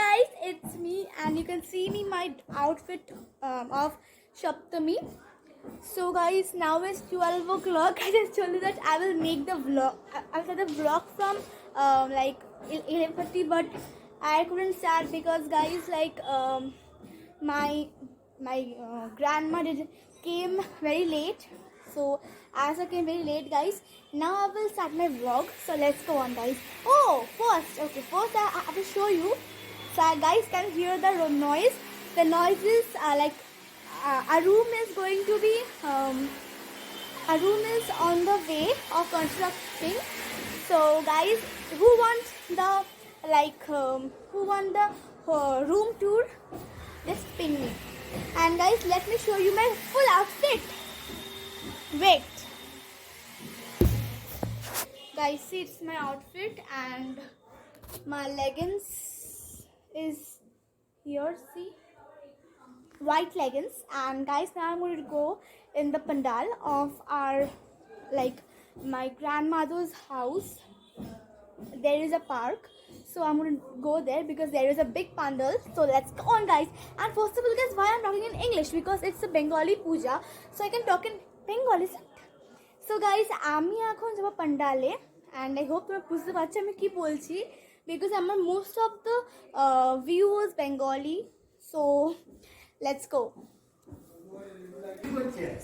guys, it's me and you can see me my outfit of Shaptami. So guys, now it's 12 o'clock. I just told you that I will make the vlog. I'll start the vlog from like 11:30, but I couldn't start because guys, like my grandma came very late. So as I came very late, guys, now I will start my vlog. So let's go on, guys. Oh, first I will show you. So guys can hear the noise. The noises are like a room is going to be a room is on the way of construction. So guys, who wants the room tour? Just ping me. And guys, let me show you my full outfit. Wait. Guys, see, it's my outfit and my leggings is here, see, white leggings. And guys, now I'm going to go in the pandal of our my grandmother's house. There is a park, so I'm going to go there because there is a big pandal. So let's go on, guys. And first of all, guys, why I'm talking in English? Because it's a Bengali puja, so I can talk in Bengali. So guys, আমি এখন যাব pandale and I hope তোমরা বুঝতে পারছো আমি কি বলছি because আমার most of the view was Bengali. So let's go.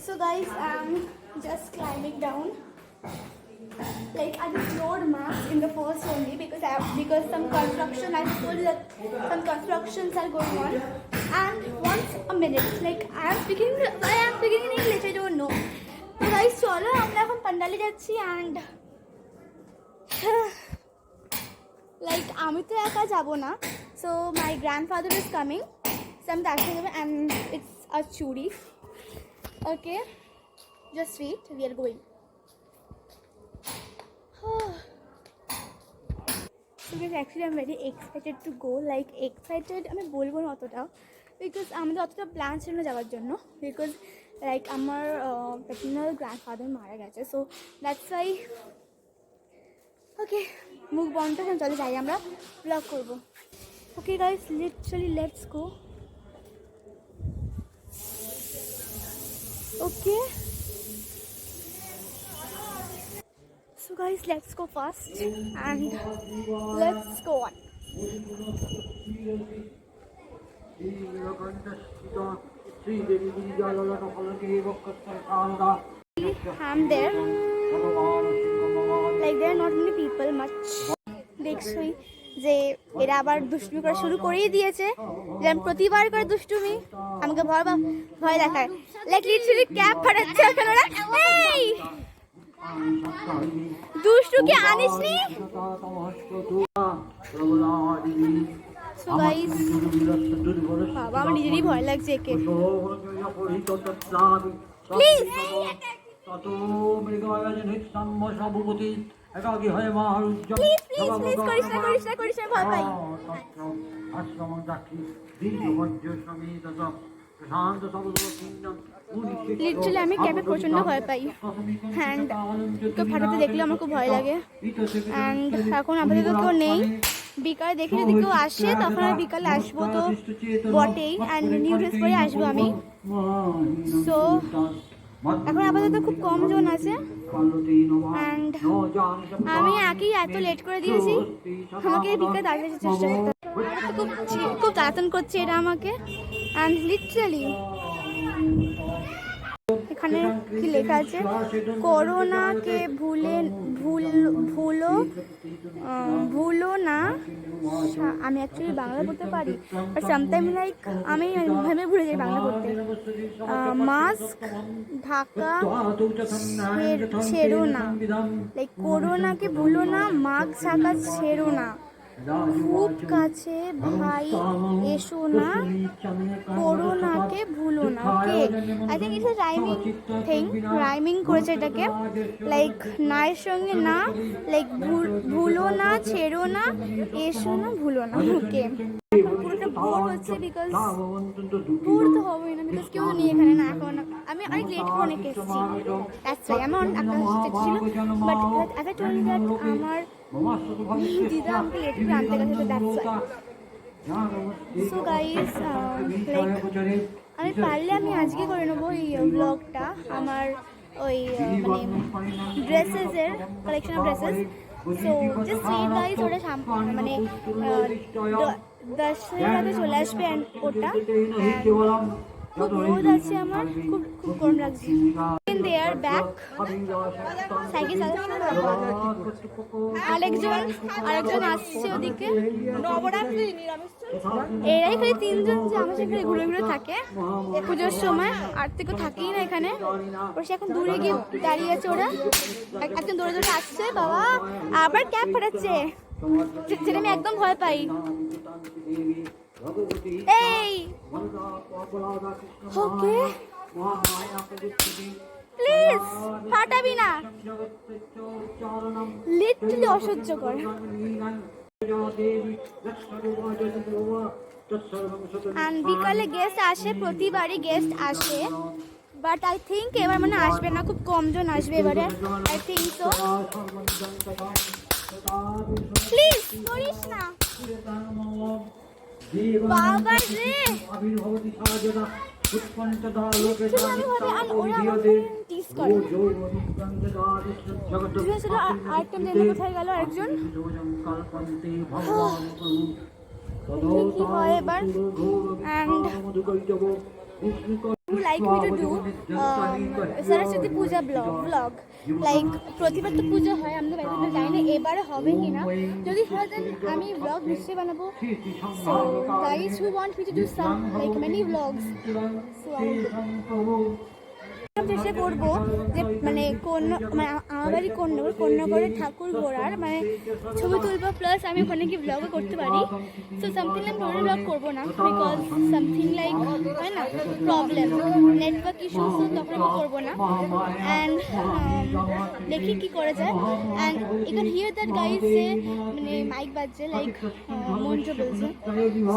So guys, I'm just climbing down. Like I just load maps in the first only because some construction, I told you that some constructions are going on. And once a minute, like I am speaking in English, I don't know. So guys, cholo আমরা এখন পান্ডালে যাচ্ছি and like আমি তো একা যাব না, so my grandfather is coming, so I'm asking him and it's a chudi. Okay, just wait, we are going. So guys, actually I'm very excited to go, like excited আমি বলবো না অতটা because আমাদের অতটা প্ল্যান ছিল না যাওয়ার জন্য because like আমার paternal grandfather মারা গেছে, so that's why. Okay, মুখ বন্ধ করে চলে যাই, আমরা ব্লগ করব. Okay guys, literally let's go. Okay, so guys, let's go fast and let's go on. I'm there. Like there are not many people much. দেখছই যে এরা আবার দুষ্টুমি করা শুরু করেই দিয়েছে, যেমন প্রতিবার করে দুষ্টুমি আমাকে ভয় দেখায়, লাইক লিটারালি ক্যাপ ফাটাচ্ছে ওখানে ওরা। এই দুষ্টু কি আনিসনি? সো গাইস, বাবা আমার নিজেরই ভয় লাগছে একে। প্লিজ করিস না, ভয় পাই। লিটারালি আমি ক্যাবে প্রচন্ড ভয় পাই অ্যান্ড কেউ ফাটাতে দেখলে আমার খুব ভয় লাগে। অ্যান্ড এখন আপাতত কেউ নেই, বিকালে দেখে যদি কেউ আসে তখন আমি বিকালে আসবো তো বটেই, অ্যান্ড নিউ ড্রেস পরে আসবো আমি। সো এখন আপাতত খুব কম জন আছে অ্যান্ড আমি একেই এত লেট করে দিয়েছি, আমাকে বিকালে দাঁড়িয়ে চেষ্টা করতে খুব তাড়াতাড়ি করছে এরা আমাকে। অ্যান্ড লিটারালি এখানে কি লেখা আছে, করোনাকে ভুলো না। আমি অ্যাকচুয়ালি বাংলা পড়তে পারি, বাট সামটাইম লাইক আমি ভুলে যাই বাংলা পড়তে। মাস্ক ঢাকা ছেড়ো না, লাইক করোনাকে ভুলো না, মাস্ক ঢাকা ছেড়ো না, খুব কাছে ভাই এসো না, করোনাকে ভুলো না। Okay, I think it's a rhyming thing, rhyming করেছে এটাকে, লাইক না এর সঙ্গে না, লাইক ভুলো না, ছেড়ো না, এসো না, ভুলো না। ওকে, পুরোটা বোর হচ্ছে বিকজ বোর তো হবেই না বিকজ কেউ নেই এখানে না। এখন আমি অনেক লেট করে অনেক এসেছি, দ্যাটস ওয়াই আমার আকাশ ছিল। But as I told that আমার দিদা আমাকে লেট করে আনতে গেছে, তো that's why. So guys like আমি পারলে আমি আজকে করে নেবো এই ব্লগটা আমার ওই মানে ড্রেসেসের collection of dresses. So just see guys ওটা মানে 10 চলে আসবে অ্যান্ড ওটা খুব রোদ আছে আমার, খুব খুব গরম লাগছে। দেয়ার ব্যাক সাইকেল আরেকজন আসছে ওদিকে। এরাই খালি তিনজন যে আমার সাথে ঘুরে ঘুরে থাকে পুজোর সময়, আর থেকে থাকেই না এখানে। ওরা সে এখন দূরে গিয়ে দাঁড়িয়ে আছে, ওরা একজন দৌড়ে দৌড়ে আসছে। বাবা আবার ক্যাপ ফাটাচ্ছে, যেটা আমি একদম ভয় পাই। এই ওকে প্লিজ ফাটাবি না, লিটারালি অসহ্যকর। বিকালে গেস্ট আসে, প্রতিবারই গেস্ট আসে, বাট আই থিঙ্ক এবার মানে আসবে না, খুব কম জন আসবে এবারে, আই থিঙ্ক সো। প্লিজ করিস না বাবা রে। কোথায় গেল আরেকজন? কি হয় এবার? Like me to do Saraswati Puja blog like প্রতিবার তো পুজো হয়, আমি তো বাইরে জানি না এবারে হবে কিনা। যদি হয় দেন আমি ব্লগ নিশ্চয়ই বানাবো। So guys who want me to do some like many blogs, so আমি চেষ্টা করবো যে মানে আমার বাড়ি কন্যাগড়ের ঠাকুর ঘোরার মানে ছবি তুলবো, প্লাস আমি ওখানে কি ব্লগও করতে পারি। So something like total blog করবো না, বিকজ সামথিং লাইক হয় না প্রবলেম, নেটওয়ার্ক ইস্যু, সো তখন আমি করবো না। অ্যান্ড দেখি কি করা যায়। And you can hear that guys say মানে মাইক বাজছে, লাইক মন্ত্র বলছে।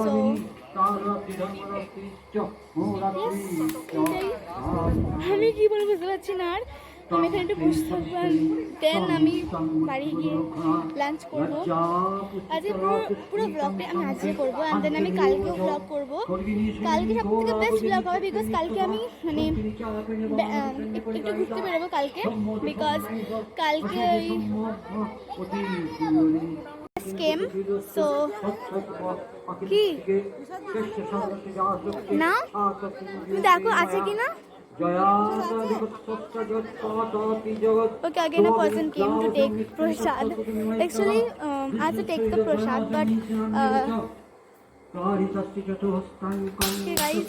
সো আমি কি বলবো বুঝতে পারছি না, আর আমি এখানে একটু বসে থাকবো, দেন আমি বাড়ি গিয়ে লাঞ্চ করবো। আজকে পুরো ব্লগটা আমি আজকে করবো, অ্যান্ড দেন আমি কালকেও ব্লগ করবো। কালকে সব থেকে বেস্ট ব্লগ হবে, বিকজ কালকে আমি মানে একটু ঘুরতে বেরোবো কালকে, বিকজ কালকে স্কেম। সো কি না তুমি দেখো আছে কি না। Okay, again a person came to take prasad. Actually, I had to take the prasad, but okay guys,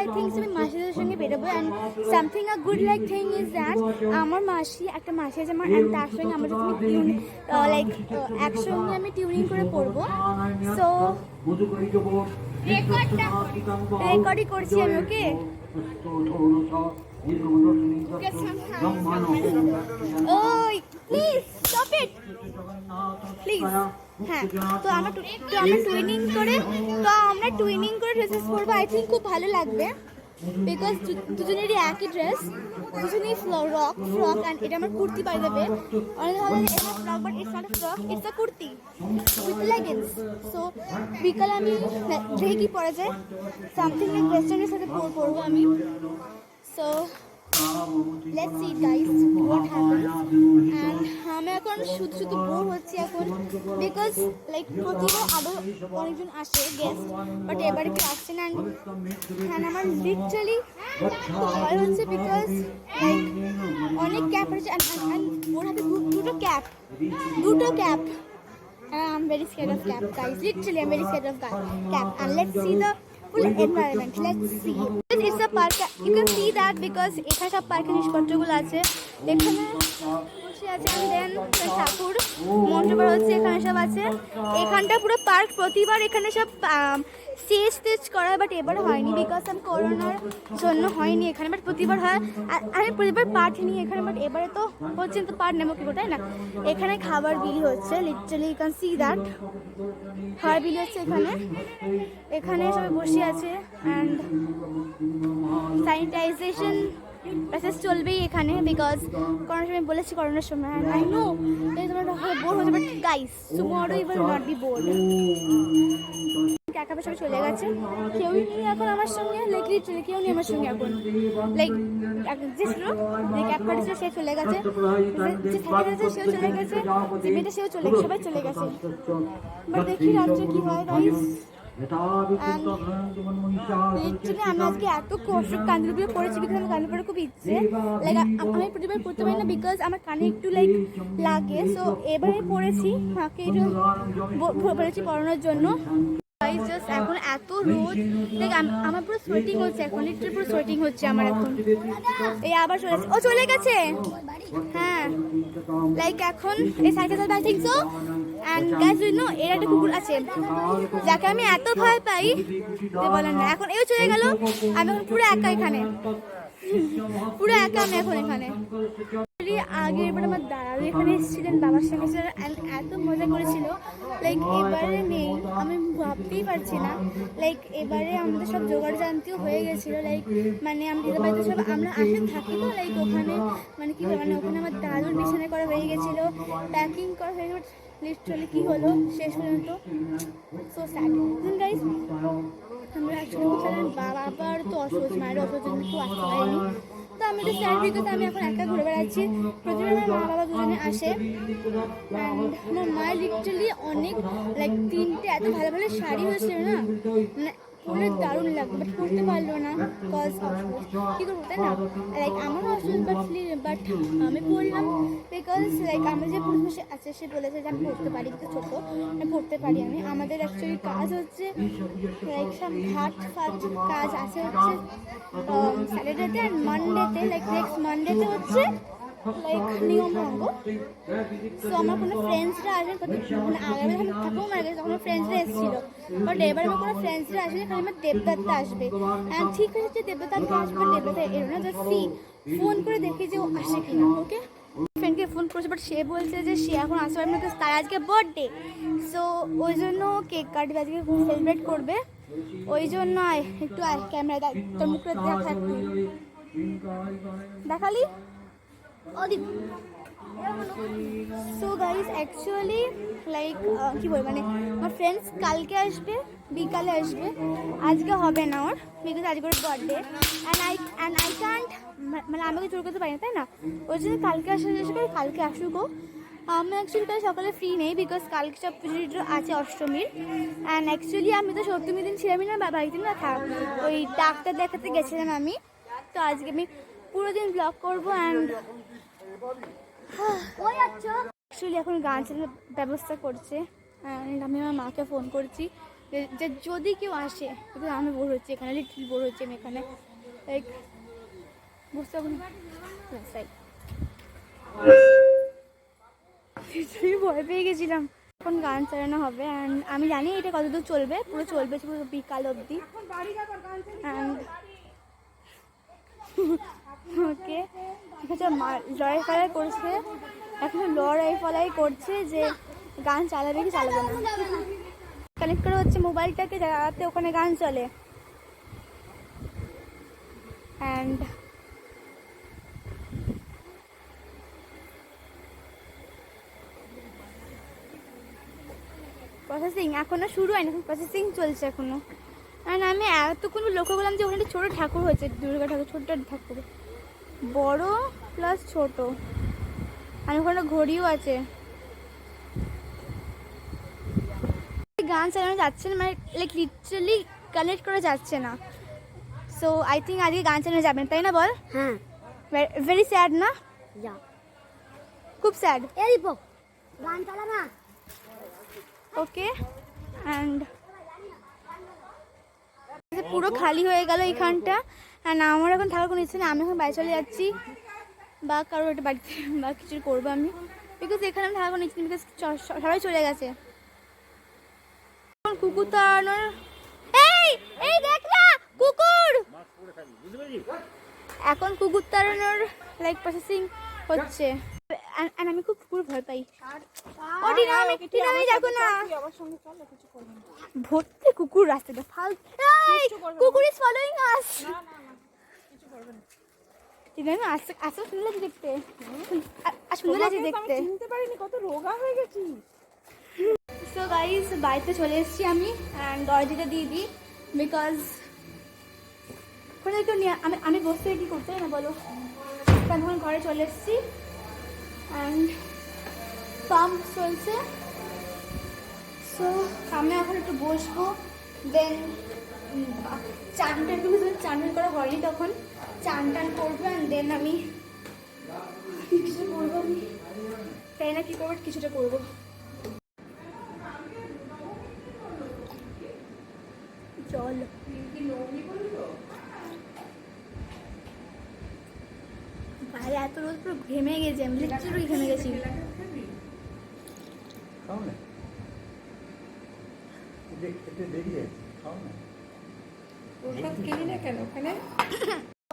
I think আমি মাসিদের সঙ্গে বেরোবো। And something a good like thing is that আমার একটা মাসি আছে আমার, অ্যান্ড তার সঙ্গে আমরা যদি লাইক একসঙ্গে আমি টিউনিং করে পড়বো। সো রেকর্ডই করছি আমি। ওকে ওই প্লিজ স্টপ ইট প্লিজ। হ্যাঁ, তো আমরা টুইনিং করে ড্রেসেস পরবো। আই থিঙ্ক খুব ভালো লাগবে, বিকজ দুজনেরই একই ড্রেস, দুজনেই ফ্রক অ্যান্ড এটা আমার কুর্তি বাই দেবে। অনেক ভালো লাগে এটা frock, but it's not a frock, it's a kurti with leggings. So বিকালে আমি দেখি কি পরা যায়, সামথিং লাইক ওয়েস্টার্নের সাথে পরবো আমি। So let's see guys what happens. And আমি এখন শুধু বোর হচ্ছি এখন, বিকজ লাইক প্রতিবার আরো অনেকজন আসে গেস্ট, বাট এবারে কেউ আসছে না। অ্যান্ড আমার লিটারালি ভয় হচ্ছে, বিকজ লাইক অনেক ক্যাপ আছে, অ্যান্ড ওর হাতে দুটো cap. I'm very scared of cap, guys. Literally, I'm very scared of cap. And let's see the full environment. Let's see. It's a park. You can see that because এখানে সব পার্কের জিনিসপত্রগুলো আছে। এখানে বসে আছে, and then ঠাকুর মন্ত্র হচ্ছে, এখানে সব আছে। এখানটা পুরো পার্ক, প্রতিবার এখানে সব স্টেজ করা, বাট এবারে হয়নি, বিকজ আমি করোনার জন্য হয়নি এখানে, বাট প্রতিবার হয়। আমি প্রতিবার পার্ট নিই এখানে, বাট এবারে তো হচ্ছে তো পার্ট নেবো কি, তাই না? এখানে খাবার বিলি হচ্ছে, literally you can see that খাবার বিলি হচ্ছে এখানে সবাই বসে আছে। অ্যান্ড স্যানিটাইজেশন মেসেজ চলবেই এখানে, বিকজ করোনার সময় বলেছি, করোনার সময় আই নো তোমরা বোর হতে, but guys tomorrow you will not be bored. একা সবাই চলে গেছে, কেউই নেই এখন আমার সঙ্গে, লাইক লিটারালি কেউ নেই আমার সঙ্গে এখন। লাইক যে ছিল, যে ক্যাব কাটছিল সে চলে গেছে, যে থেকে গেছে সেও চলে গেছে, যে মেয়েটা সেও চলে গেছে, সবাই চলে গেছে। বাট দেখি রাত্রে কি হয় গাইস। লিটারালি আমি আজকে এত কষ্ট কানের উপরে পড়েছি, বিকজ আমার কানের উপরে খুব ইচ্ছে, লাইক আমি প্রতিবার পড়তে পারি না বিকজ আমার কানে একটু লাইক লাগে। সো এবারে পড়েছি, মাকে একটু বলেছি পড়ানোর জন্য। এখন এত রোদ, লাইক আমার পুরো সোয়েটিং হচ্ছে এখন, লিটারালি পুরো সোয়েটিং হচ্ছে আমার এখন। এই আবার চলে গেছে, হ্যাঁ লাইক এখন এই সাইকেল চালাবে I think so. And guys you know এর একটা কুকুর আছে যাকে আমি এত ভয় পাই যে বলেন না। এখন এও চলে গেল, আমি এখন পুরো একা এখানে, পুরো একা আমি এখন এখানে। আগের এবার আমার দাদা এখানে এসেছিলেন বাবার সঙ্গে, এত মজা করেছিল, লাইক এবারে নেই, আমি ভাবতেই পারছি না। লাইক এবারে আমাদের সব জোগাড় জানতিও হয়ে গেছিলো, লাইক মানে আমি দিদা বাড়িতে সব আমরা আসে থাকি তো, লাইক ওখানে মানে কি মানে ওখানে আমার দাদুর বিছানা করা হয়ে গেছিলো, প্যাকিং করা হয়ে গেল, লিটারালি কি হলো শেষ পর্যন্ত সো স্যাড গাইস। আমরা অ্যাকচুয়ালি বাবা আবার তো অসুস্থ, মায়ের অসুস্থ কিন্তু আসতে পারিনি, তো আমি তো স্যাড বিকজ আমি এখন একা ঘুরে বেড়াচ্ছি। প্রতিদিন আমার মা বাবা দুজনে আসে, অ্যান্ড আমার মায়ের লিটারালি অনেক লাইক 3টে এত ভালো ভালো শাড়ি হয়েছিল না, মানে পুরো দারুণ লাগবে, বাট পরতে পারলো না বিকজ কী করবো তাই না, লাইক আমারও অসুস্থ, বাট আমি পড়লাম বিকজ লাইক আমরা যে পুরুষ আছে সে বলেছে যে আমি পড়তে পারি, কিন্তু ছোটো আমি পড়তে পারি। আমাদের অ্যাকচুয়ালি কাজ হচ্ছে লাইক সব ঘাট ফাট কাজ আছে হচ্ছে স্যাটারডেতে অ্যান্ড মানডেতে, লাইক নেক্সট মানডেতে হচ্ছে লাইক নিয়ম ভঙ্গ। সো আমার কোনো ফ্রেন্ডসরা আসেন, মানে আগে আমি ঠাকুর মারা গেছে তখন ফ্রেন্ডসরা এসেছিল, বাট এবার আমার কোনো ফ্রেন্ডসরা আসেনি, খালি আমার দেবদত্তা আসবে। অ্যান্ড ঠিক আছে যে দেবদত্তা আসবে, দেবদত্তা এলো না, জাস্ট সি ফোন করে দেখি যে ও আসে কিনা। ওকে ফ্রেন্ডকে ফোন করেছে, বাট সে বলছে যে সে এখন আসতে পারবে না, তার আজকে বার্থডে, সো ওই জন্য কেক কাটবে, আজকে সেলিব্রেট করবে, ওই জন্য আয় একটু আয় ক্যামেরা তোর মুখটা দেখা, একটু দেখালি। সো গাইস অ্যাকচুয়ালি লাইক কী বল মানে আমার ফ্রেন্ডস কালকে আসবে, বিকালে আসবে, আজকে হবে না ওর, বিকজ আজকে ওর বার্থডে, অ্যান্ড আই ক্যান্ট, মানে আমাকে জোর করতে পারি না তাই না, ওই জন্য কালকে আসবে, কালকে আসুকও। আমি অ্যাকচুয়ালি কাল সকালে ফ্রি নেই বিকজ কালকে সব পুজো আছে অষ্টমীর, অ্যান্ড অ্যাকচুয়ালি আমি তো সপ্তমীর দিন ছিলামই না, বাড়িতে না থাক, ওই ডাক্তার দেখাতে গেছিলাম আমি, তো আজকে আমি পুরো দিন ব্লগ করবো। অ্যান্ড অ্যাকচুয়ালি এখন গান চালানোর ব্যবস্থা করছে, অ্যান্ড আমি আমার মাকে ফোন করছি যে যদি কেউ আসে, কিন্তু আমি বোর হচ্ছি এখানে, লিটল বোর হচ্ছি আমি এখানে, লাইক বুঝতে পারি ভয় পেয়ে গেছিলাম। এখন গান চালানো হবে, অ্যান্ড আমি জানি এটা কতদূর চলবে, পুরো চলবে পুরো বিকাল অবধি। অ্যান্ড ওকে ঠিক আছে, লড়াই ফলাই করছে এখন, লড়াই ফলাই করছে যে গান চালাবে কি চালাবে না, কানেক্ট করা হচ্ছে মোবাইলটাকে যাতে ওখানে গান চলে। অ্যান্ড প্রসেসিং এখনো শুরু হয়নি, এখন প্রসেসিং চলছে এখনো। অ্যান্ড আমি এতক্ষণ লক্ষ্য করলাম যে ওখানে ছোটো ঠাকুর হয়েছে, দুর্গা ঠাকুর, ছোট্ট ঠাকুর, বড় প্লাস ছোট, আর ওখানে ঘড়িও আছে। গান চালানো যাচ্ছে না, মানে লাইক লিটারালি কানেক্ট করা যাচ্ছে না, সো আই থিঙ্ক আজকে গান চালানো যাবে না, তাই না বল? হ্যাঁ, ভেরি স্যাড না? খুব স্যাড, গান চালা না। ওকে, অ্যান্ড পুরো খালি হয়ে গেল এইখানটা, অ্যান্ড আমার এখন থাকার কোনো ইচ্ছে নেই, আমি এখন বাড়ি চলে যাচ্ছি, বা কারোর একটা বাড়িতে বা কিছু করবো আমি, বিকজ এখানে আমি থাকার কোনো ইচ্ছে নেই, বিকজ সবাই চলে গেছে। এখন কুকুর তাড়ানোর, এই দেখ না কুকুর, এখন কুকুর তাড়ানোর লাইক প্রসেসিং হচ্ছে, আমি খুব কুকুর ভয় পাই। ভর্তি কুকুর রাস্তাটা, কুকুর ইজ ফলোইং আস। ঠিক আছে, আজকে আজকে সুন্দর লাগছে দেখতে, আর সুন্দর লাগছে দেখতে। চিনতে পারিনি কত রোগা হয়ে গেছি। সো গাইস বাড়িতে চলে এসেছি আমি, অ্যান্ড দরজাটা দিয়ে দিই বিকজ ওখানে একটু আমি বসতে কি করতে না বলো, তখন ঘরে চলে এসেছি অ্যান্ড পাম্প চলছে। সো আমি এখন একটু বসবো, দেন চানটা একটু চান করা হয়নি, তখন চান টান করবো অ্যান্ড দেন আমি কিছু করবো, আমি তাই না কি করবো, কিছুটা করবো। চল বাইরে এত রোদ, পুরো ঘেমে গেছি আমি, লিটারালি ঘেমে গেছি। খাও না, একটু দেরি আছে, খাও না। ওষুধ কিনি না কেন ওখানে?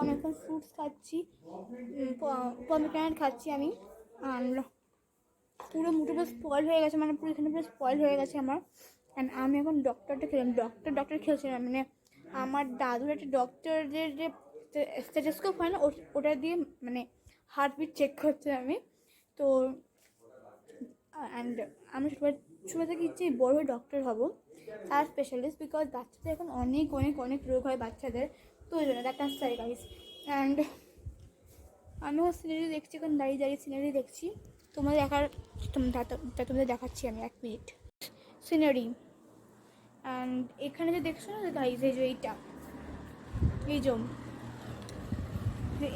আমি এখন ফ্রুটস খাচ্ছি, পমিগ্রেনেট খাচ্ছি আমি, আর পুরো মুঠো পুরো স্পয়েল হয়ে গেছে, মানে পুরো এখানে পুরো স্পয়েল হয়ে গেছে আমার। অ্যান্ড আমি এখন ডক্টরটা খেলাম, ডক্টর খেলছিলাম, মানে আমার দাদুর একটা ডক্টরের যে স্টেথোস্কোপ হয় না, ওটা দিয়ে মানে হার্টবিট চেক করতে আমি। তো অ্যান্ড আমি ছোটো থেকে ইচ্ছে বড় হয়ে ডক্টর হব, তার স্পেশালিস্ট, বিকজ বাচ্চাদের এখন অনেক অনেক অনেক রোগ হয় বাচ্চাদের, তো ওই জন্য দ্যাট সাই গাইস। অ্যান্ড আমিও সিনারি দেখছি, এখন দাঁড়িয়ে দাঁড়িয়ে সিনারি দেখছি, তোমাদের তোমাদের দেখাচ্ছি আমি, 1 মিনিট। সিনারি, অ্যান্ড এখানে যে দেখছো না গাইস, এই যে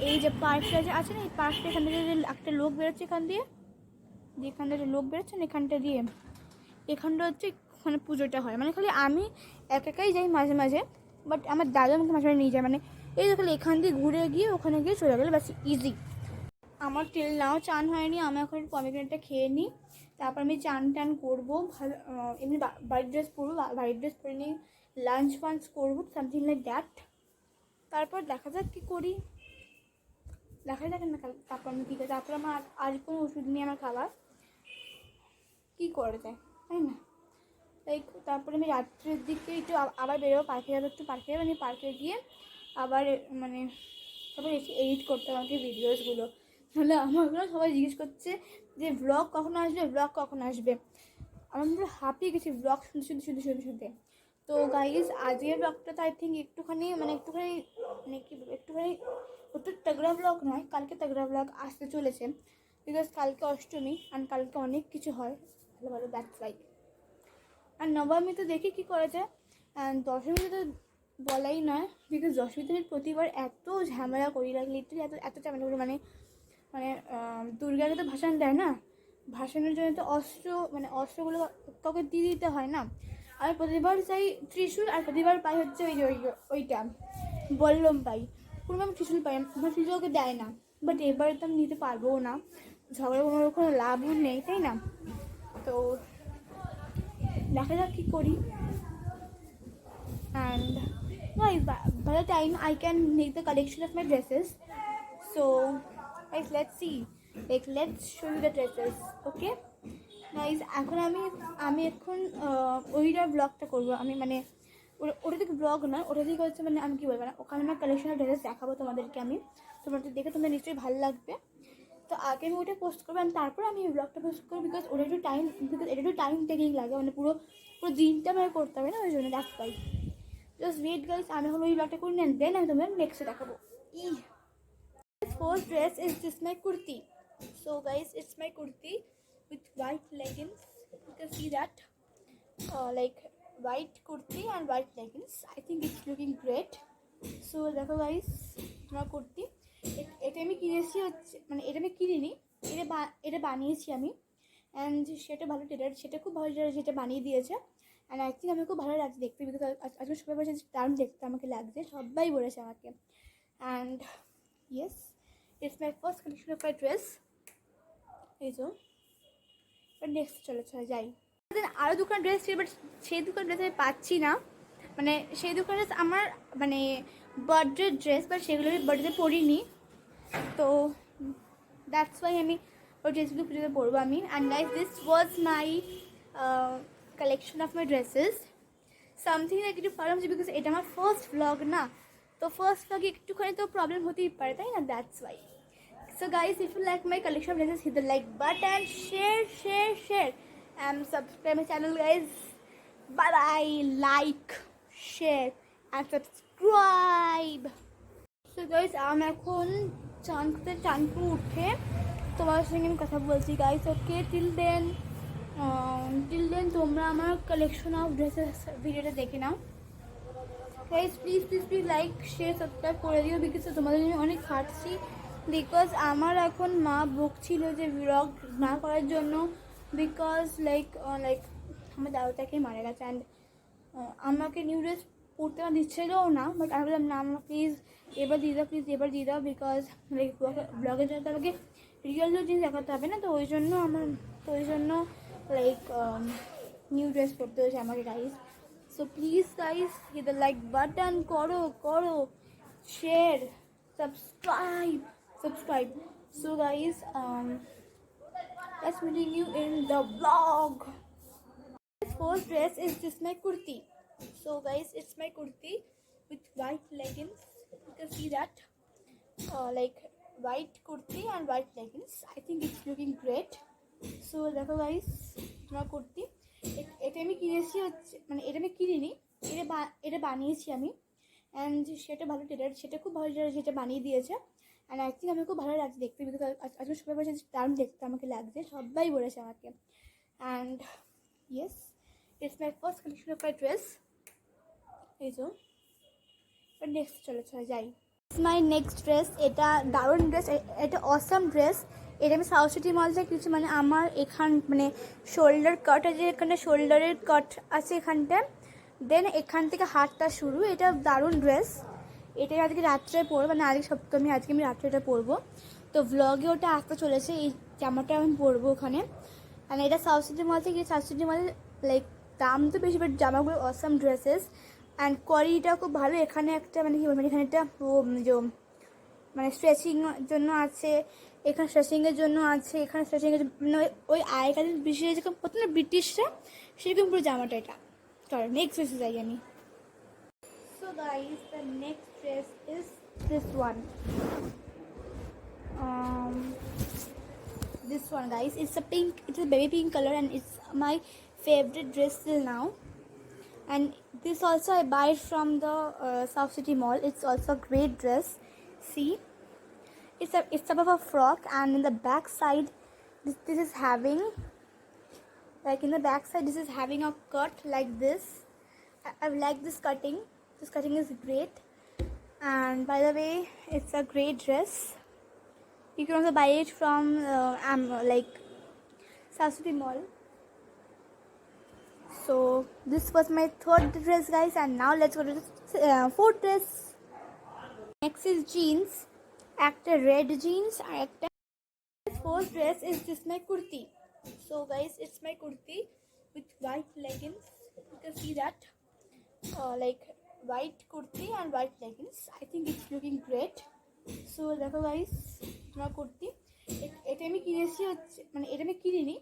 এই যে পার্কটা যে আছে না, এই পার্কটা এখান থেকে যে একটা লোক বেরোচ্ছে, এখান দিয়ে যেখানটা যে লোক বেরোচ্ছে না, এখানটা দিয়ে, এখানটা হচ্ছে ওখানে পুজোটা হয়, মানে খালি আমি একাই যাই মাঝে মাঝে, বাট আমার দাদা আমাকে মাঝে মাঝে নিয়ে যায়, মানে এই যে খালি এখান দিয়ে ঘুরে গিয়ে ওখানে গিয়ে চলে গেলে ব্যাস, ইজি। আমার টিল নাও চান হয়নি, আমি এখন পমিগ্রেনেটটা খেয়ে নিই, তারপর আমি চান টান করবো, ভালো এমনি বাড়ির ড্রেস পরবো, বাড়ির ড্রেস পরে নিই, লাঞ্চ ফাঞ্চ করবো, সামথিং লাইক দ্যাট। তারপর দেখা যাক কী করি, দেখা যাক না, তারপর আমি কী করি, তারপর আমার আর কোনো ওষুধ নিয়ে আমার খাবার কী করে যায়, তাই না? তাই তারপরে আমি রাত্রের দিকে একটু আবার বেরোবো, পার্কে যাবো, একটু পার্কে যাবো, আমি পার্কে গিয়ে আবার মানে তারপরে এসে এডিট করতে হবে আমাকে ভিডিওসগুলো, নাহলে আমাকে সবাই জিজ্ঞেস করছে যে ব্লগ কখন আসবে, ব্লগ কখন আসবে। আমি পুরো হাঁপিয়ে গেছি ব্লগ শুনতে। তো গাইজ আজকের ব্লগটা তো আই থিঙ্ক একটুখানি মানে কি বলবো, একটুখানি একটু তাগড়া ব্লগ নয়, কালকে তাগড়া ব্লগ আসতে চলেছে, বিকজ কালকে অষ্টমী আর কালকে অনেক কিছু হয় ভালো ভালো, দ্যাটস লাইক। আর নবমী তো দেখি কী করা যায়, দশমীতে তো বলাই নয়, বিকজ দশমীতে আমি প্রতিবার এত ঝামেলা করি, লাগে লিটারালি এত ঝামেলা করি, মানে দুর্গাকে তো ভাসান দেয় না, ভাসানোর জন্য তো অস্ত্রগুলো কাউকে দিয়ে দিতে হয় না, আমি প্রতিবার চাই ত্রিশূল, আর প্রতিবার পাই হচ্ছে ওইটা বল্লম পাই, কোনো আমি ত্রিশূল পাই, আমার ত্রিশূল ওকে দেয় না, বাট এবারে তো আমি নিতে পারবো না, ঝগড়া কোনো লাভও নেই, তাই না? তো দেখা যাক কী করি, and guys by the time I can make the collection of my dresses, so guys let's see, like let's show you the dresses, okay guys? এখন আমি এখন ওইটার ব্লগটা করবো, আমি মানে ওটা থেকে ব্লগ না, ওটা থেকে হচ্ছে মানে আমি কী বলবো না, ওখানে আমার কালেকশন অফ ড্রেসেস দেখাবো তোমাদেরকে আমি, তোমাদের দেখে তোমাদের নিশ্চয়ই ভালো লাগবে। তো আগে আমি ওটা পোস্ট করবো, আর তারপর আমি এই ব্লগটা পোস্ট করবো, বিকজ এটা একটু টাইম টেকিং লাগে, মানে পুরো দিনটা আমাকে করতে হবে না, ওই জন্য that's why. Just wait guys, আমি এখন ওই ব্লগটা করে নেন, দেন আমি তোমাদের নেক্সটে দেখাবো। First dress is this my kurti. So guys, it's my kurti with white leggings. You can see that, like white kurti and white leggings. I think it's looking great. So দেখো guys, আমার কুর্তি, এটা আমি কিনেছি হচ্ছে, মানে এটা আমি কিনিনি, এটা বানিয়েছি আমি, অ্যান্ড সেটা ভালো টেলার, সেটা খুব ভালো টেলার যেটা বানিয়ে দিয়েছে, অ্যান্ড আই থিঙ্ক আমি খুব ভালো লাগছে দেখতে, বিকজ আজকে সবাই বলেছে দারুণ দেখতে আমাকে লাগছে, সবাই বলেছে আমাকে, and yes it's my first collection of my dress. এই তো নেক্সট চলে যাই, আরও দুখানা ড্রেস ছিল, বাট সেই দুখানা ড্রেস আমি পাচ্ছি না, মানে সেই দুখানা ড্রেস আমার মানে বার্থডে ড্রেস, বাট সেগুলো আমি বার্থডেতে পরিনি, তো দ্যাটস ওয়াই আমি ওই ড্রেসগুলো পুজোতে পরবো আমি। And guys this was my collection of my dresses, something like একটু প্রবলেম হচ্ছে, বিকজ এটা আমার ফার্স্ট ব্লগ না, তো ফার্স্ট ভাগে একটুখানি তো প্রবলেম হতেই পারে, তাই না? That's why. So guys, if you like my collection of dresses, hit the like button, share and subscribe my channel, guys. Bye bye. Like, share and subscribe. So guys, আমি এখন চানপুর উঠে তোমার সঙ্গে আমি কথা বলছি গাইস। ওকে, টিল দেন তোমরা আমার কালেকশন অফ ড্রেসেস ভিডিওটা দেখে নাও guys. Please like share subscribe করে দিও, বিকজ তোমাদের জন্য অনেক খাটছি। বিকজ আমার এখন মা বকছিল যে ব্লগ না করার জন্য, বিকজ লাইক আমার দাদাটাকে মারা গেছে অ্যান্ড আমাকে নিউ ড্রেস পরতে দিচ্ছিলও না। বাট আমি বললাম না, আমার প্লিজ এবার দিয়ে দাও, বিকজ লাইক ব্লগের জন্য তো আমাকে রিয়েল জিনিস দেখাতে হবে না। তো ওই জন্য লাইক নিউ ড্রেস পরতে হয়েছে আমাকে guys. So please guys, hit the like button, করো share subscribe. So guys, let's meeting you in the vlog. This first dress is just my kurti. So guys, it's my kurti with white leggings. You can see that, like white kurti and white leggings. I think it's looking great. So দেখো guys, my kurti এটা আমি কিনেছি, মানে এটা আমি কিনিনি, এটা বানিয়েছি আমি। অ্যান্ড সেটা ভালো টেলার, সেটা খুব ভালো টেলার যেটা বানিয়ে দিয়েছে। অ্যান্ড আই থিঙ্ক আমি খুব ভালো লাগছে দেখতে, বিকজ আজকে সবাই বলেছে দারুণ দেখতে আমাকে লাগছে, সবাই বলেছে আমাকে। And yes, it's my first collection of my dress. এই তো নেক্সট চলে যাই। মাই নেক্সট ড্রেস, এটা দারুণ ড্রেস, এটা অসাম ড্রেস। এটা আমি সাউথ সিটি মল থেকে কিছু, মানে আমার মানে শোল্ডার কাট আছে, এখানে শোল্ডারের কাট আছে এখানটা, দেন এখান থেকে হাতটা শুরু। এটা দারুণ ড্রেস, এটা আজকে রাত্রে পরবো, মানে আজকে সপ্তমী, আজকে আমি রাত্রে এটা পরবো। তো ভ্লগে ওটা আসতে চলেছে, এই জামাটা আমি পরবো ওখানে। আর এটা সাউথ সিটি মল থেকে, সাউথ সিটি মলে লাইক দাম তো বেশি, বাট জামাগুলো অসাম ড্রেসেস অ্যান্ড কোয়ালিটিটাও খুব ভালো। এখানে একটা মানে কি বলবো, এখানে একটা মানে স্ট্রেচিং জন্য আছে, এখানে স্ট্রেচিংয়ের জন্য আছে, এখানে স্ট্রেচিংয়ের মানে ওই আগেকার ব্রিটিশ যেরকম হতো না ব্রিটিশরা, সেরকম পুরো জামাটা এটা। চলো নেক্সট ড্রেসে যাই আমি। So guys, the next dress is this one. This one guys, it's a pink, it's a baby pink color and it's my favorite dress till now. And this also I buy it from the South City Mall. It's also a great dress. See, it's type of a frock, and in the back side this is having, like in the back side this is having a cut like this. I like this cutting. This cutting is great, and by the way, it's a great dress. You can also buy it from like South City Mall. So this was my third dress guys, and now let's go to the fourth dress. Next is jeans, একটা red jeans আর একটা fourth dress is just my kurti. So guys, it's my kurti with white leggings. You can see that, like white kurti and white leggings. I think it's looking great. So দেখো guys, আমার kurti এটা আমি কিনেছি, মানে এটা আমি কিনিনি,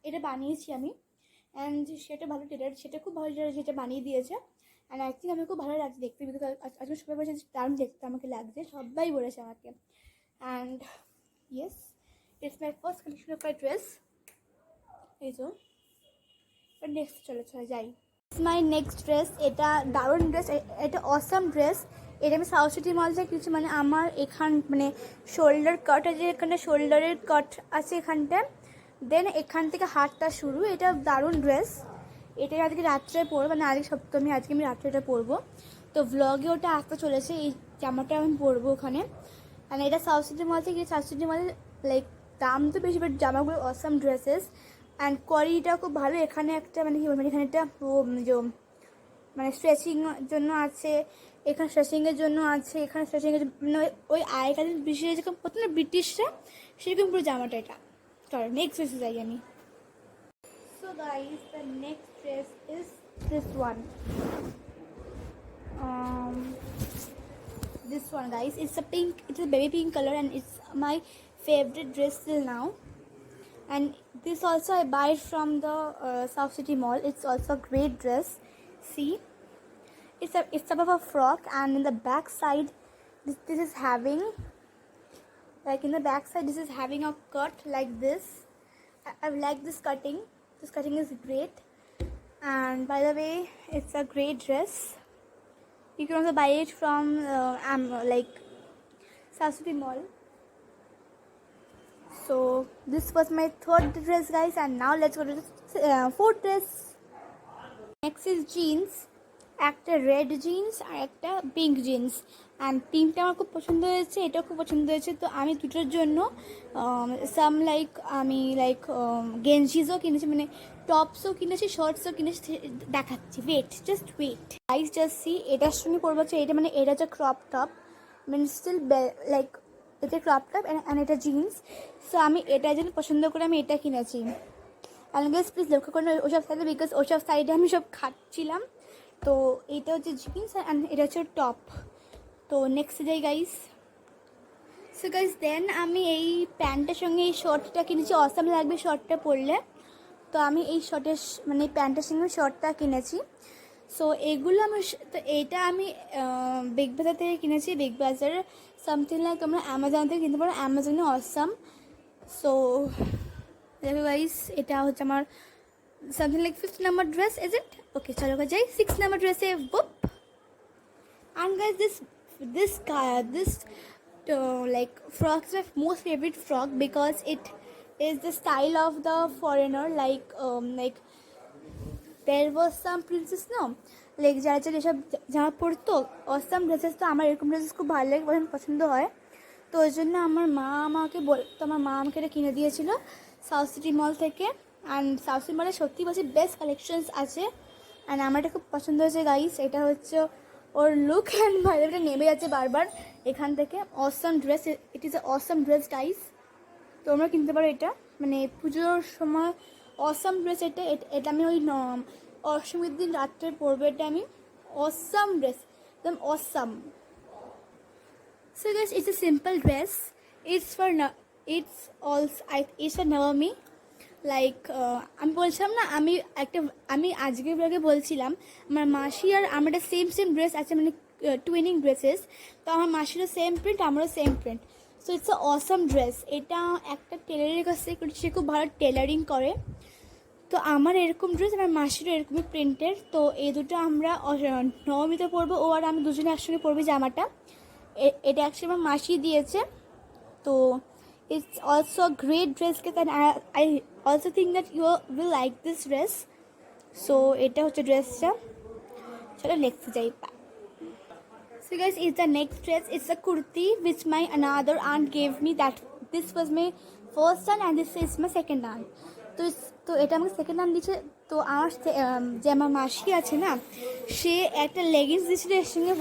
এটা বানিয়েছি আমি। অ্যান্ড সেটা ভালো টেলার, সেটা খুব ভালো টেলার যেটা বানিয়ে দিয়েছে। অ্যান্ড আই থিঙ্ক আমি খুব ভালো লাগছে দেখতে, বিকজ আজকে সবাই বলেছে দারুণ দেখতে আমাকে লাগছে, সবাই বলেছে আমাকে। And yes, it's my first collection of my dress. এই তো নেক্সট চলে যাই। মাই নেক্সট ড্রেস, এটা দারুণ ড্রেস, এটা অসাম ড্রেস। এটা আমি সাউথ সিটি মল থেকে কিছু, মানে আমার মানে শোল্ডার কাট আছে, এখানে শোল্ডারের কাট আছে এখানটা, দেন এখান থেকে হাতটা শুরু। এটা দারুণ ড্রেস, এটা আজকে রাত্রে পরবো, মানে আজকে সপ্তমী, আজকে আমি রাত্রে এটা পরবো। তো ভ্লগে ওটা আসতে চলেছে, এই জামাটা আমি পরবো ওখানে। আর এটা সাউথ সিটি মল থেকে, সাউথ সিটি মলে লাইক দাম তো বেশি, বাট জামাগুলো অসাম ড্রেসেস অ্যান্ড কোয়ালিটিটাও খুব ভালো। এখানে একটা মানে কি বলবো, এখানে একটা মানে স্ট্রেচিং জন্য আছে, এখানে স্ট্রেচিংয়ের জন্য আছে, এখানে স্ট্রেচিংয়ের মানে ওই আগেকার ব্রিটিশ যেরকম হতো না ব্রিটিশরা, সেরকম পুরো জামাটা এটা। চলো নেক্সট ড্রেসে যাই আমি। So guys, the next dress is this one. This one guys, it's a pink, it's a baby pink color, and it's my favorite dress till now. And this also I buy it from the South City Mall. It's also a great dress. See, It's above a frock, and in the back side, this is having, like in the back side, this is having a cut like this. I like this cutting. This cutting is great. And by the way, it's a great dress. You can also buy it from like Saraswati Mall. So this was my third dress, guys, and now let's go to the fourth dress. Next is jeans. একটা red jeans আর একটা pink jeans, and পিঙ্কটা আমার খুব পছন্দ হয়েছে, এটাও খুব পছন্দ হয়েছে। তো আমি দুটোর জন্য আমি গেঞ্জিসও কিনেছি, মানে টপসও কিনেছি, শর্টসও কিনেছি। দেখাচ্ছি, just wait guys, just see. এটার সঙ্গে পরবো হচ্ছে এটা, মানে এটা হচ্ছে ক্রপ টপ, মানে স্টিল লাইক এটা ক্রপ টপ অ্যান্ড এটা জিন্স। সো আমি এটার জন্য পছন্দ করে আমি এটা কিনেছি। অ্যান্ড গাইস প্লিজ লক্ষ্য করুন ওসব সাইডে, বিকজ ওসব সাইডে আমি সব খাচ্ছিলাম। তো এইটা হচ্ছে জিন্স অ্যান্ড এটা হচ্ছে টপ। তো নেক্সট যাই গাইস। সো গাইস দেন আমি এই প্যান্টের সঙ্গে এই শর্টটা কিনেছি, অসাম লাগবে শর্টটা পরলে। তো আমি এই শর্টের মানে প্যান্টের সঙ্গে শর্টটা কিনেছি। সো এগুলো আমার, তো এইটা আমি বিগ বাজার থেকে কিনেছি। বিগ বাজার সামথিং লাইক তোমরা অ্যামাজন থেকে কিনতে পারো, অ্যামাজনে অসাম। সো দেখো গাইস, এটা হচ্ছে আমার something like 5th number dress, is it? Okay, chalo jai 6th number dress hai whoop. And guys, this like frock is my most favorite frock because it is the style of the foreigner, like there was some princess, no, like যারা যারা এসব জামা পরতো awesome dresses, তো আমার এরকম dresses খুব ভালো লাগে, পছন্দ হয়। তো ওই জন্য আমার মা আমাকে এটা কিনে দিয়েছিল সাউথ সিটি মল থেকে। অ্যান্ড সাউথ সিটি মলে সত্যি বলছি বেস্ট কালেকশনস আছে, অ্যান্ড আমার এটা খুব পছন্দ হয়েছে গাইস। এটা হচ্ছে ওর লুক, অ্যান্ড বাইরে এটা নেমে যাচ্ছে বারবার এখান থেকে। Awesome dress, it is a awesome dress guys. তোমরা কিনতে পারো এটা, মানে পুজোর সময় অসাম ড্রেস। এটা আমি ওই অষ্টমীর দিন রাত্রে পরবো। এটা আমি অসাম ড্রেস, একদম awesome. So guys, it's a simple dress. It's for Navami. Like আমি বলছিলাম না, আমি আজকের ব্লগে বলছিলাম আমার মাসি আর আমার সেম ড্রেস আছে, মানে টুইনিং ড্রেসেস। তো আমার মাসিরও সেম প্রিন্ট, আমারও same print. So it's a awesome dress. এটা একটা টেলারের কাছ থেকে করেছি, সে খুব ভালো টেলারিং করে। তো আমার এরকম ড্রেস, আমার মাসিরও এরকমই প্রিন্টের। তো এই দুটো আমরা নবমীতে পরবো, ও আর আমি দুজনে একসঙ্গে পরবি জামাটা। এটা অ্যাকচুয়ালি আমার মাসি দিয়েছে। তো it's also a great dress, and I also think that you will like this dress. So এটা হচ্ছে ড্রেসটা। চলো নেক্সট যাই। So guys, it's the next dress. It's a kurti which my another aunt gave me. This was my first aunt and this is my second aunt. তো এটা আমাকে second earn দিচ্ছে। তো আমার যে আমার মাসি আছে না, সে একটা লেগিংস দিয়েছিল এর সঙ্গে,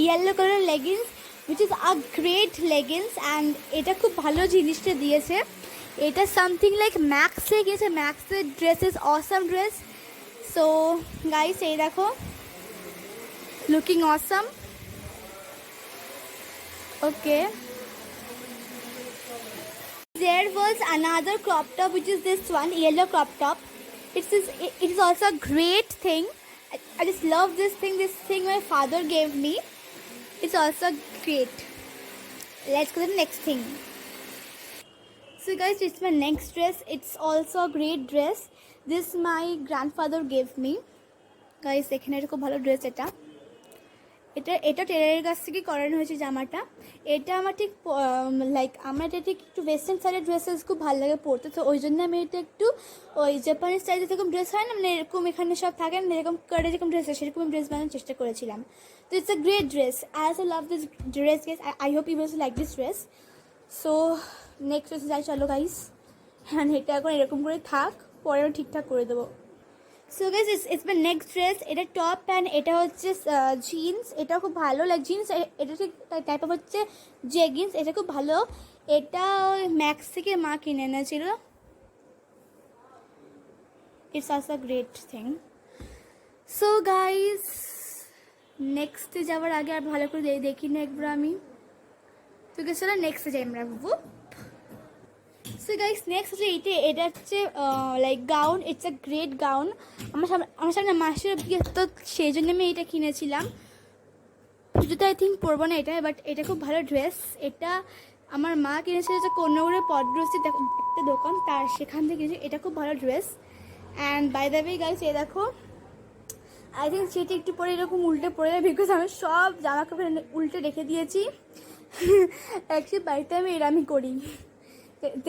ইয়েলো কালারের leggings, which is a great leggings, and এটা খুব ভালো জিনিসটা দিয়েছে। এটা সামথিং লাইক ম্যাক্সে গিয়েছে, ম্যাক্সের dress is awesome dress. So guys, এই দেখো, looking awesome. Okay, there was another crop top, which is this one, yellow crop top. It is also a great thing. I just love this thing my father gave me. It's also great. Let's go to the next thing. So guys, it's my next dress. It's also a great dress. This my grandfather gave me. Guys, এখানে এটা খুব ভালো dress. এটা টেলারের কাছ থেকে করানো হয়েছে জামাটা। এটা আমার ঠিক লাইক আমার এটা ঠিক একটু ওয়েস্টার্ন স্টাইলের ড্রেসেস খুব ভালো লাগে পরতে। তো ওই জন্য আমি এটা একটু ওই জাপানিজ স্টাইলে যেরকম ড্রেস হয় না, মানে এরকম এখানে সব থাকে না, এরকম করে যেরকম ড্রেস হয় সেরকম ড্রেস বানানোর চেষ্টা করেছিলাম। তো it's a great dress. I also love this dress, guys. I hope you also like this dress. So next ড্রেসে যাই, চলো গাইস। হ্যাঁ, এটা এখন এরকম করে থাক, পরে আমি ঠিকঠাক করে দেবো। So guys, it's my next dress. এটা টপ প্যান্ট, এটা হচ্ছে জিন্স। এটা খুব ভালো লাগে জিন্স। এটা ঠিক টাইপ অফ হচ্ছে জেগিন্স। এটা খুব ভালো। এটা ম্যাক্স থেকে মা কিনে এনেছিল। It's also great thing. So guys, নেক্সটে যাওয়ার আগে আর ভালো করে দেখি না একবার আমি। তো চলো নেক্সটে যাই আমরা। সো গাইস নেক্সট হচ্ছে এটা হচ্ছে like gown, it's a great gown. আমার সামনে মাসের বিয়ে, তো সেই জন্য আমি এটা কিনেছিলাম। পুজোতে আই থিঙ্ক পরবো না এটা, বাট এটা খুব ভালো ড্রেস। এটা আমার মা কিনেছিল যে কন্যাগুড়ে পদ্মশ্রী একটা দোকান, তার সেখান থেকে কিনেছে। এটা খুব ভালো dress. And by the way guys, এ দেখো আই থিঙ্ক সেটি একটু পরে এরকম উল্টে পড়ে যায়, বিকজ আমি সব জামা কাপড় উল্টে রেখে দিয়েছি। অ্যাকচুয়ালি বাড়িতে আমি এরামই করি।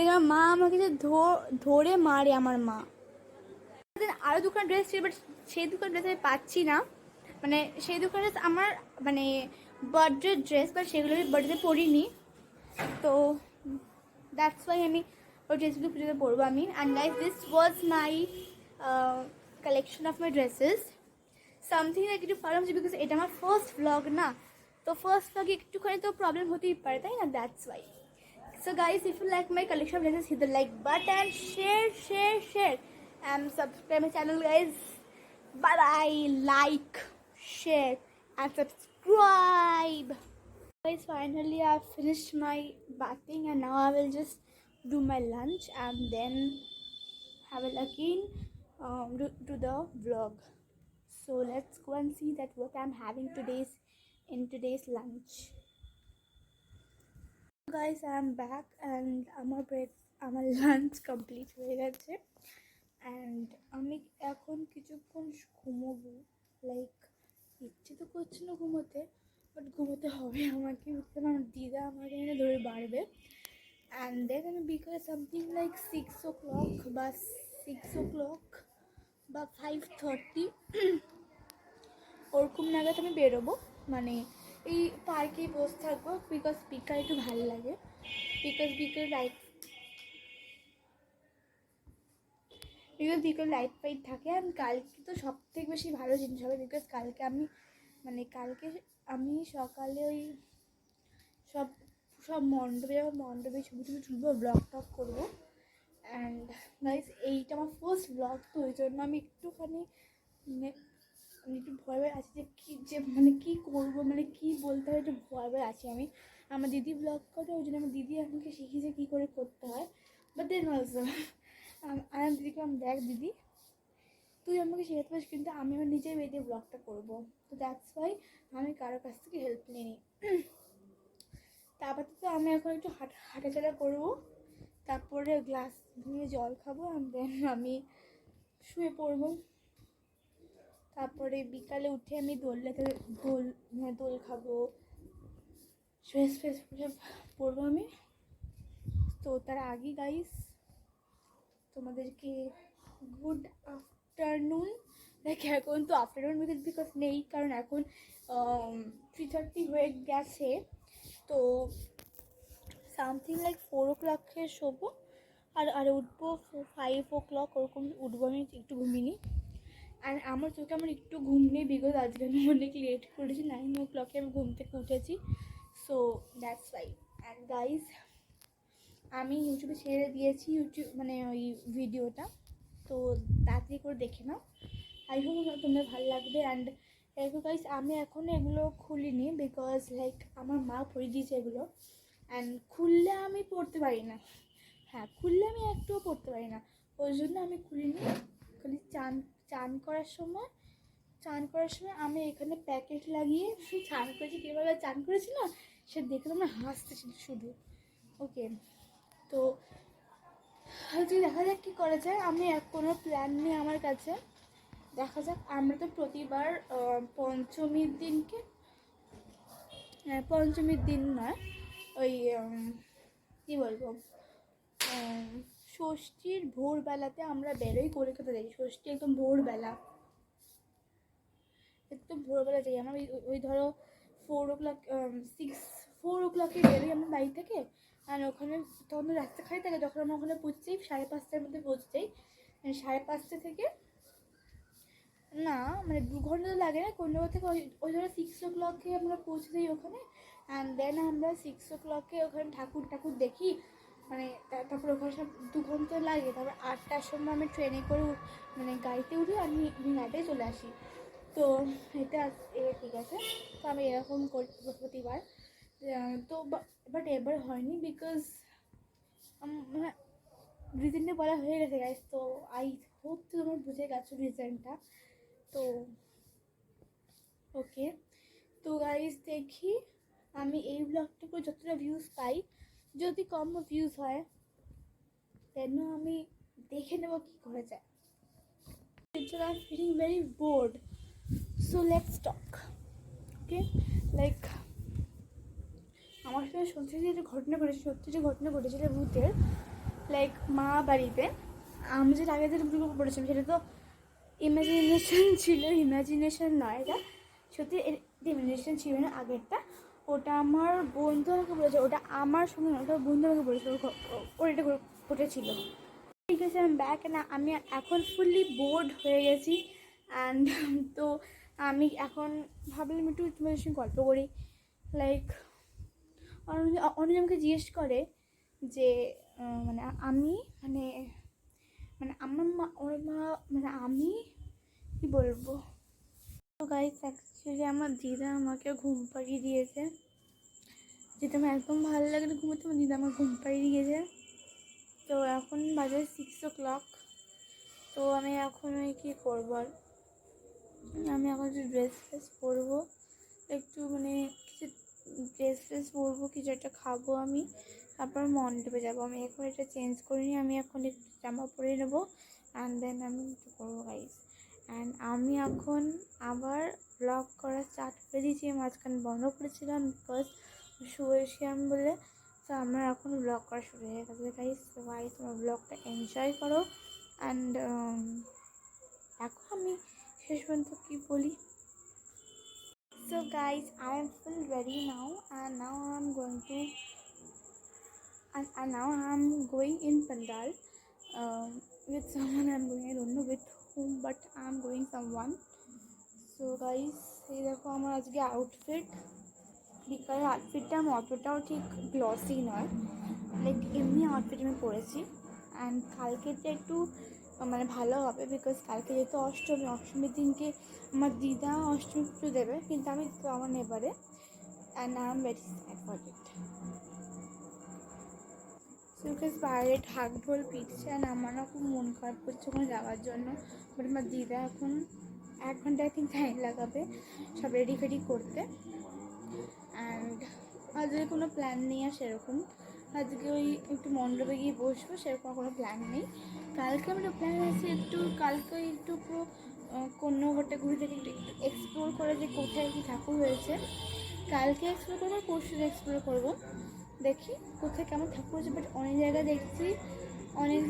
আমার মা আমাকে যে ধরে মারে আমার মা। আরও দুখানা ড্রেস ছিল, বাট সেই দুখানা ড্রেস আমি পাচ্ছি না। মানে সেই দুখানা ড্রেস আমার মানে বার্থডে ড্রেস, বাট সেগুলো আমি বার্থডেতে পরিনি। তো দ্যাটস ওয়াই আমি ওই ড্রেসগুলো পুজোতে পরবো আমি। And guys, this was my collection of my dresses. Something like একটু প্রবলেম হচ্ছে, বিকজ এটা আমার ফার্স্ট ভ্লগ না, তো ফার্স্ট ভ্লগে একটুখানি তো প্রবলেম হতেই পারে, তাই না? That's why. So guys, if you like my collection of dresses, hit the like button, share and subscribe my channel guys. Bye bye. Like, share and subscribe. Guys, finally I've finished my bathing and now I will just do my lunch and then I will again do the vlog. So let's go and see that what I'm having in today's lunch. Guys, I am back and আমার lunch complete হয়ে গেছে। And আমি এখন কিছুক্ষণ ঘুমোবো। Like ইচ্ছে তো করছে না ঘুমোতে, বাট ঘুমোতে হবে আমাকে, আমার দিদা আমাকে এনে ধরে বাড়বে। অ্যান্ড দেন আমি বিকালে সামথিং লাইক 6 o'clock বা 5:30 ওরকম নাগাদ আমি বেরোবো। মানে এই পার্কেই বসে থাকবো, বিকজ বিকাল একটু ভালো লাগে, বিকজ বিকাল লাইট ফাইট থাকে। আর কালকে তো সব থেকে বেশি ভালো জিনিস হবে, বিকজ কালকে আমি সকালে ওই সব মণ্ডপে ছবি তুলবো, ব্লগ টক করবো। অ্যান্ড গাইস, এইটা আমার ফার্স্ট ব্লগ, তো ওই জন্য আমি একটুখানি একটু ভয় আছি যে কী করবো, মানে কী বলতে হবে, একটু ভয় আছি আমি। আমার দিদি ব্লগ করে, ওই জন্য আমার দিদি আমাকে শিখিয়েছে কী করে করতে হয়। বাট দেন অলসো আমার দিদিকে দেখ দিদি, তুই আমাকে শেখাতে পারিস, কিন্তু আমি আমার নিজের বেরিয়ে ব্লগটা করবো। তো দ্যাটস ওয়াই আমি কারোর কাছ থেকে হেল্প নিই। তারপর তো আমি এখন একটু হাঁটাচলা করবো, তারপরে গ্লাস নিয়ে জল খাবো, অ্যান্ড দেন আমি শুয়ে পড়বো। তারপরে বিকালে উঠে আমি দোল খাবো, ফ্রেশ পড়বো আমি। তো তার আগে গাইস তোমাদেরকে গুড আফটারনুন। লাইক এখন তো আফটারনুন বিকজ নেই, কারণ এখন 3:30 হয়ে গেছে। তো সামথিং লাইক 4 o'clock শোবো, আর উঠবো 5 o'clock ওরকম উঠবো। আমি একটু ঘুমিয়ে। আর আমার চোখে আমার একটু ঘুম নেই, বিকজ আজকে আমি অনেক লেট করেছি, 9 o'clock আমি ঘুম থেকে উঠেছি। So that's why. And guys, আমি ইউটিউবে ছেড়ে দিয়েছি মানে ওই ভিডিওটা, তো তাড়াতাড়ি করে দেখে নাও। আই হোপ তোমাদের ভালো লাগবে। অ্যান্ড গাইজ, আমি এখনও এগুলো খুলিনি, বিকজ লাইক আমার মা পরিয়ে দিয়েছে এগুলো। অ্যান্ড খুললে আমি পড়তে পারি না, খুললে আমি একটুও পড়তে পারি না, ওই জন্য আমি খুলিনি। খালি চান করার সময় আমি এখানে প্যাকেট লাগিয়ে চান করেছি, কীভাবে চান করেছি না সে দেখে তোমরা হাসতেছিল শুধু। ওকে, তো হয়তো দেখা যাক কী করা যায়। আমি কোনো প্ল্যান নেই আমার কাছে, দেখা যাক। আমরা তো প্রতিবার পঞ্চমীর দিন নয়, ওই কী বলবো, ষষ্ঠীর ভোরবেলাতে আমরা বেরোই, কলকাতা যাই। ষষ্ঠী একদম ভোরবেলা যাই আমরা। ওই ধরো 4 o'clock বেরোই আমরা বাড়ি থেকে। আর ওখানে তখন রাস্তা খালি থাকে, যখন আমরা ওখানে পৌঁছে যাই 5:30টার মধ্যে পৌঁছে যাই। 5:30 থেকে না, মানে 2 ঘন্টা তো লাগে না কোনো থেকে। ওই ধরো 6 o'clock আমরা পৌঁছে যাই ওখানে। অ্যান্ড দেন আমরা 6 o'clock ওখানে ঠাকুর দেখি, মানে তারপর ওখানে সব 2 ঘন্টা লাগে। তারপর 8টার সময় আমি ট্রেনে করে মানে গাড়িতে উঠি, আমি গাড়িতে চলে আসি। তো এটা ঠিক আছে। তো আমি এরকম করি প্রতিবার। তো বাট এবার হয়নি, বিকজ মানে রিজনটা বলা হয়ে গেছে গাইস, তো আই হোপ তো তোমরা বুঝে গেছো রিজনটা। তো ওকে, তো গাইস দেখি আমি এই ব্লগটুকু যতটা ভিউজ পাই, যদি কম ভিউজ হয় দেন আমি দেখে নেব কি করে যায়। I'm feeling very bored, so let's talk. Okay, like আমার সাথে সত্যি যে ঘটনা ঘটেছিল ভূতের, লাইক মা বাড়িতে আমি যে আগে যে গল্প পড়েছিলাম সেটা তো ইমাজিনেশন ছিল, ইমাজিনেশন নয়, এটা সত্যি ইমাজিনেশন ছিল না আগেরটা। ওটা আমার বন্ধু আমাকে বলেছে, ওটা আমার সঙ্গে না, ওটা বন্ধু আমাকে বলেছে ওর এটা ঘটেছিল। ঠিক আছে, আমি ব্যাক না, আমি এখন ফুললি বোর্ড হয়ে গেছি অ্যান্ড তো আমি এখন ভাবলাম একটু তোমাদের সঙ্গে গল্প করি। লাইক অনেক আমাকে জিজ্ঞেস করে যে মানে আমি মানে মানে আমার মা ওর মা মানে আমি কী বলবো। তো গাইস অ্যাকচুয়ালি আমার দিদা আমাকে ঘুম পাড়িয়ে দিয়েছে, যেটা আমার একদম ভালো লাগে না ঘুমোতে, আমার দিদা আমার ঘুম পাড়িয়ে দিয়েছে। তো এখন বাজে 6 o'clock। তো আমি এখন কী করবো, আর আমি এখন একটু ড্রেস ফ্রেস পরবো, একটু মানে কিছু ড্রেস ফ্রেস পরবো, কিছু একটা খাবো আমি, তারপর মণ্ডপে যাবো। আমি এখন এটা চেঞ্জ করিনি, আমি এখন একটু জামা পরে নেবো অ্যান্ড দেন আমি একটু করবো গাইস। অ্যান্ড আমি এখন আবার ব্লগ করা স্টার্ট করে দিয়েছি, মাঝখানে বন্ধ করেছিলাম বিকজ শুয়েছিলাম বলে। তো আমার এখন ব্লগ করা শুরু হয়ে গেছে গাইস। তো গাইস আমার ব্লগটা এনজয় করো অ্যান্ড এখন আমি শেষ পর্যন্ত কী বলি। So guys, I am full ready now and now I'm going to and now I'm going in Pandal with someone. I'm going, I don't know with whom, but I'm going someone. So guys, এই দেখো আমার আজকে outfit, বিকালের আউটফিটটা আমার অতটাও ঠিক glossy নয়, like এমনি আউটফিট আমি পরেছি। অ্যান্ড কালকেটা একটু মানে ভালো হবে বিকজ কালকে যেহেতু অষ্টমীর দিনকে আমার দিদা অষ্টমী পুজো দেবে, কিন্তু আমি তো আমার নেবারে and I am very sad for it. Because বাইরে ঢাক ঢোল পিটছে অ্যান্ড আমারও খুব মন খারাপ করছে ওখানে যাওয়ার জন্য। বাট আমার দিদা এখন 1 ঘন্টা আই থিঙ্ক টাইম লাগাবে সব রেডি ফেডি করতে। অ্যান্ড আজকে কোনো প্ল্যান নেই আর সেরকম, আজকে ওই একটু মণ্ডপে গিয়ে বসবো, সেরকম কোনো প্ল্যান নেই। কালকে আমার প্ল্যান আছে কালকে একটু পুরো কন্যাঘাটে ঘুরে থেকে একটু এক্সপ্লোর করে যে কোথায় কী ঠাকুর হয়েছে। কালকে এক্সপ্লোর করবো, পরশু এক্সপ্লোর করবো, দেখি কোথায় কেমন ঠাকুর হয়েছে। বাট অনেক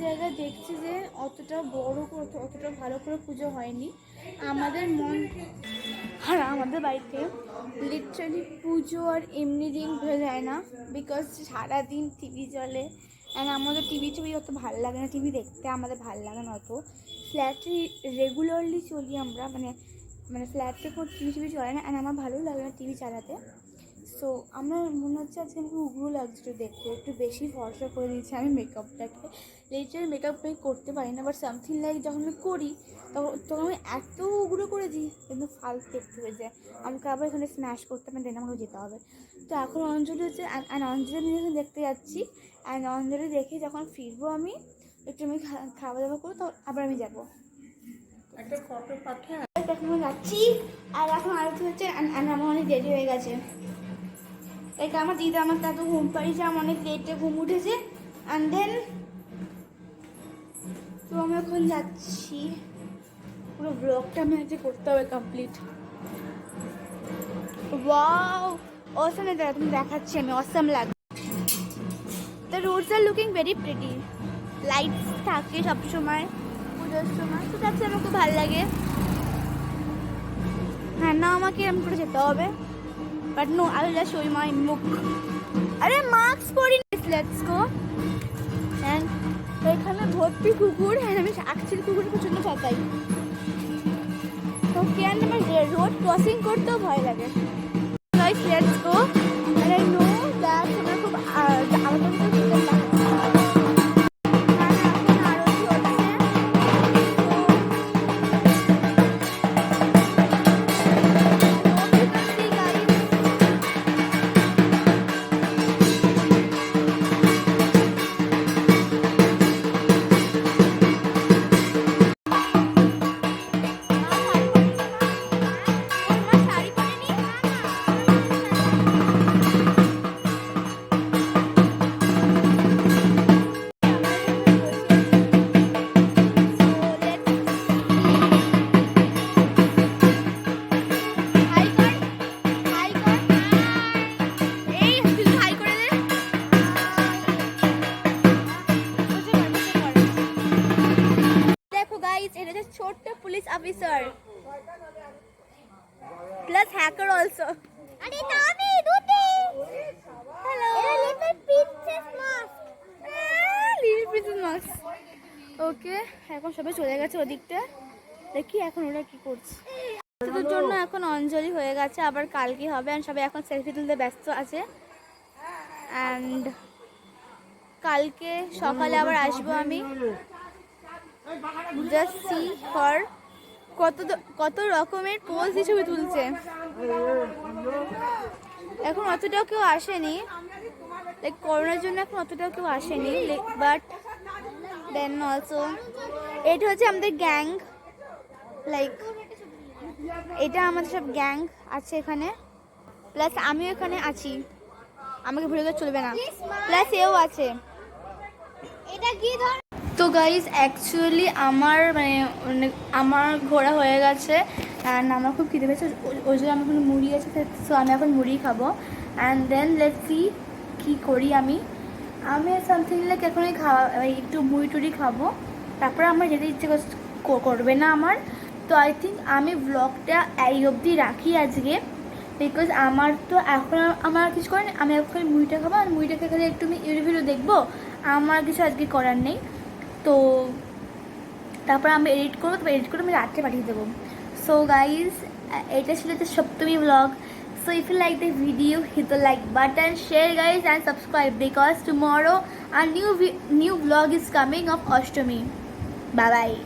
জায়গায় দেখছি যে অতটা বড় করে অতটা ভালো করে পুজো হয়নি আমাদের আমাদের বাড়িতে। লিটারালি পুজো আর এমনি দিন হয়ে যায় না বিকজ সারাদিন টিভি চলে অ্যান্ড আমাদের টিভি অত ভালো লাগে না, টিভি দেখতে আমাদের ভালো লাগে না অত। ফ্ল্যাটে রেগুলারলি চলি আমরা, মানে ফ্ল্যাটে কোনো টিভি চলে না অ্যান্ড আমার ভালোও লাগে না টিভি চালাতে। সো আমার মনে হচ্ছে আজকে আমাকে উগ্র লাগছিল দেখতে, একটু বেশি ভরসা করে দিয়েছি আমি মেকআপটাকে। লিটারালি মেকআপ আমি করতে পারি না, বাট সামথিং লাইক যখন আমি করি তখন আমি এত উগ্র করে দিই কিন্তু ফালতু দেখতে হয়ে যায়। আমাকে আবার এখানে স্ম্যাশ করতে হবে, দেন আমাকে যেতে হবে। তো এখন অঞ্জলি হচ্ছে অ্যান্ড অঞ্জলি আমি যখন দেখতে যাচ্ছি অ্যান্ড অঞ্জলি দেখে যখন ফিরবো আমি একটু আমি খাওয়া দাওয়া করবো, তো আবার আমি যাবো। একটা ফটো পাঠা। এখন যাচ্ছি আর এখন আরতি হচ্ছে অ্যান্ড আমার অনেক দেরি হয়ে গেছে। লাইক আমার দিদা আমাকে এত ঘুম পাড়িয়েছে, আমার অনেক লেটে ঘুম উঠেছে অ্যান্ড দেন তো আমি এখন যাচ্ছি, পুরো ব্লগটা আমি আজকে করতে হবে কমপ্লিট। ওয়াও অসাম, দাদা তুমি দেখাচ্ছি আমি, অসাম লাগে। The roads are looking very pretty, lights থাকে সবসময় পুজোর সময়, তো যাচ্ছে আমার খুব ভালো লাগে। হ্যাঁ না আমাকে এরকম করে যেতে হবে, but no I will just show you my মুখ। আরে মাস্ক পরি, লেটস গো। অ্যান্ড এখানে ভর্তি কুকুর, হ্যাঁ আমি অ্যাকচুয়ালি কুকুরের প্রচণ্ড চাতাই, তো কেন আমার রোড ক্রসিং করতেও ভয় লাগে। Guys let's go, and I know that আমার খুব আলাদা Plus hacker also. Hello. Little princess mask. Little princess mask. ওকে, এখন সবাই চলে গেছে ওদিকটা। দেখি এখন ওরা কি করছে। তোদের জন্য এখন অঞ্জলি হয়ে গেছে, আবার কালকে হবে। আর সবাই এখন সেলফি তুলতে ব্যস্ত আছে। অ্যান্ড কালকে সকালে আবার আসবো আমি। জাস্ট সি ফর কত রকমের পোজ দিয়ে ছবি তুলছে। এখন অতটাও কেউ আসেনি, লাইক করোনার জন্য এখন অতটাও কেউ আসেনি, বাট দেন অলসো এটা হচ্ছে আমাদের গ্যাং, লাইক এটা আমাদের সব গ্যাং আছে এখানে, প্লাস আমিও এখানে আছি, আমাকে ভুলে গেলে চলবে না, প্লাস এও আছে। এটা কি ধর। তো গাইজ অ্যাকচুয়ালি আমার ঘোরা হয়ে গেছে অ্যান্ড আমার খুব খিদে পেয়েছে, ওই জন্য আমার কোনো মুড়ি আছে, সো আমি এখন মুড়ি খাবো। অ্যান্ড দেন লেটস সি কী করি আমি সামথিং লাইক এখন একটু মুড়ি টুড়ি খাবো, তারপরে আমার যেতে ইচ্ছে করবে না আমার। তো আই থিঙ্ক আমি ব্লগটা এই অবধি রাখি আজকে, বিকজ আমার তো এখন আমার কিছু করার নেই, আমি এখন মুড়িটা খাবো, আর মুড়িটা খেয়ে একটু আমি ভিডিও দেখবো, আমার কিছু আজকে করার নেই। তো তারপর আমি এডিট করবো, তারপর এডিট করে আমি রাত্রে পাঠিয়ে দেবো। সো গাইজ এটা ছিল তো সপ্তমী blog. So if you like the video, hit the like button, share guys and subscribe, because tomorrow a new vlog is coming of Ashtami. Bye bye.